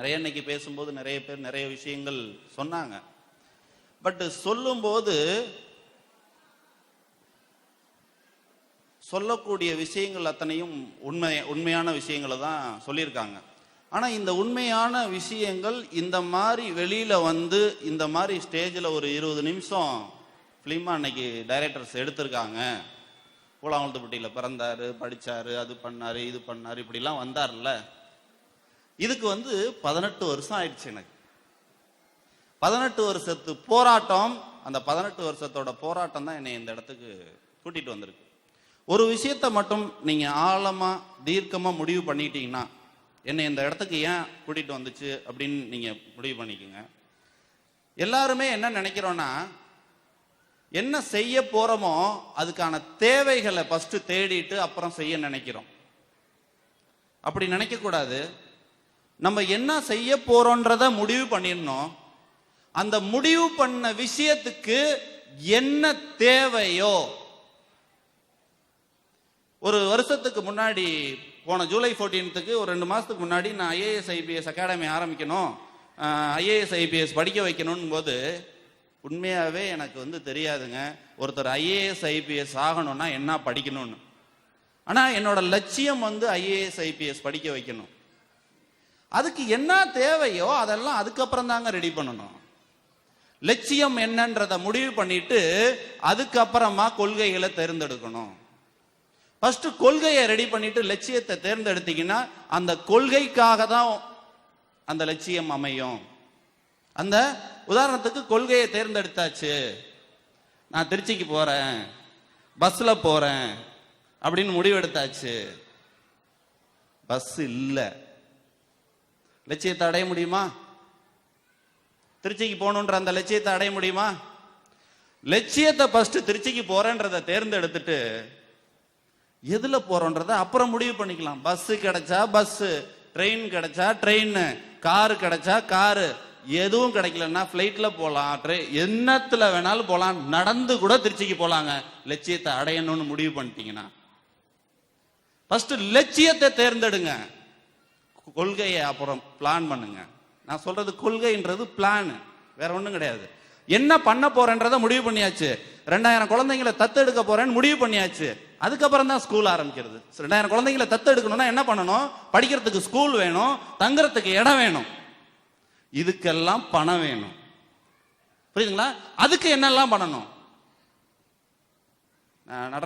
நிறைய இன்னைக்கு பேசும்போது நிறைய பேர் நிறைய விஷயங்கள் சொன்னாங்க. பட் சொல்லும்போது சொல்லக்கூடிய விஷயங்கள் அத்தனையும் உண்மையான விஷயங்களை தான் சொல்லியிருக்காங்க. ஆனா இந்த உண்மையான விஷயங்கள் இந்த மாதிரி வெளியில வந்து இந்த மாதிரி ஸ்டேஜில் ஒரு 20 நிமிஷம் ஃபிலிமா அன்னைக்கு டைரக்டர்ஸ் எடுத்திருக்காங்க. பூலாங்குளத்துப்பட்டியில் பிறந்தாரு, படிச்சாரு, அது பண்ணாரு, இது பண்ணாரு, இப்படிலாம் வந்தார்ல. இதுக்கு 18 வருஷம் ஆயிடுச்சு. எனக்கு 18 வருஷத்து போராட்டம், அந்த 18 வருஷத்தோட போராட்டம் தான் என்னை இந்த இடத்துக்கு கூட்டிட்டு வந்திருக்கு. ஒரு விஷயத்தை மட்டும் நீங்க ஆழமா தீர்க்கமா முடிவு பண்ணிட்டீங்கன்னா, என்னை இந்த இடத்துக்கு ஏன் கூட்டிட்டு வந்துச்சு அப்படின்னு நீங்க முடிவு பண்ணிக்கோங்க. எல்லாருமே என்ன நினைக்கிறோம்னா, என்ன செய்ய போறோமோ அதுக்கான தேவைகளை ஃபர்ஸ்ட் தேடிட்டு அப்புறம் செய்ய நினைக்கிறோம். அப்படி நினைக்க கூடாது. நம்ம என்ன செய்ய போறோன்றத முடிவு பண்ணிடணும். அந்த முடிவு பண்ண விஷயத்துக்கு என்ன தேவையோ, ஒரு வருஷத்துக்கு முன்னாடி போன ஜூலை 14க்கு ஒரு 2 மாசத்துக்கு முன்னாடி நான் ஐஏஎஸ் ஐபிஎஸ் அகாடமி ஆரம்பிக்கணும், ஐஏஎஸ் ஐபிஎஸ் படிக்க வைக்கணும் போது உண்மையாவே எனக்கு தெரியாதுங்க ஒருத்தர் ஐஏஎஸ் ஐபிஎஸ் ஆகணும்னா என்ன படிக்கணும்னு. ஆனா என்னோட லட்சியம் ஐஏஎஸ் ஐபிஎஸ் படிக்க வைக்கணும். அதுக்கு என்ன தேவையோ அதெல்லாம் அதுக்கப்புறம் தாங்க ரெடி பண்ணணும். லட்சியம் என்னன்றத முடிவு பண்ணிட்டு அதுக்கப்புறமா கொள்கைகளை தேர்ந்தெடுக்கணும். ஃபர்ஸ்ட் கொள்கையை ரெடி பண்ணிட்டு லட்சியத்தை தேர்ந்தெடுத்தீங்கன்னா அந்த கொள்கைக்காக தான் அந்த லட்சியம் அமையும். அந்த உதாரணத்துக்கு கொள்கையை தேர்ந்தெடுத்தாச்சு, நான் திருச்சிக்கு போறேன், பஸ்ல போறேன் அப்படின்னு முடிவெடுத்தாச்சு. பஸ் இல்ல, லட்சியத்தை அடைய முடியுமா? திருச்சிக்கு போகணுன்ற அந்த லட்சியத்தை அடைய முடியுமா? லட்சியத்தை ஃபர்ஸ்ட் திருச்சிக்கு போறேன்றதை தேர்ந்தெடுத்துட்டு எதுல போறோன்றத அப்புறம் முடிவு பண்ணிக்கலாம். பஸ் கிடைச்சா பஸ், ட்ரெயின் கிடைச்சா ட்ரெயின், காரு கிடைச்சா காரு, எதுவும் கிடைக்கலன்னா பிளைட்ல போலாம், என்னத்துல வேணாலும் போலாம், நடந்து கூட திருச்சிக்கு போலாங்க. லட்சியத்தை அடையணும்னு முடிவு பண்ணிட்டீங்கன்னா ஃபர்ஸ்ட் லட்சியத்தை தேர்ந்தெடுங்க, கொள்கையை அப்புறம் பிளான் பண்ணுங்க. நான் சொல்றது கொள்கைன்றது பிளான், வேற ஒண்ணும் கிடையாது. என்ன பண்ண போறேன்றத முடிவு பண்ணியாச்சு. 2000 குழந்தைங்களை தத்தெடுக்க போறேன்னு முடிவு பண்ணியாச்சு. அதுக்கப்புறம் தான் ஸ்கூல் ஆரம்பிக்கிறது. 2000 குழந்தைங்களை தத்தெடுக்கணும்னா என்ன பண்ணணும்? படிக்கிறதுக்கு ஸ்கூல் வேணும், தங்குறதுக்கு இடம் வேணும், இதுக்கெல்லாம் பணம் வேணும். புரியுதுங்களா? அதுக்கு என்னெல்லாம் பண்ணணும்? நடராஜ்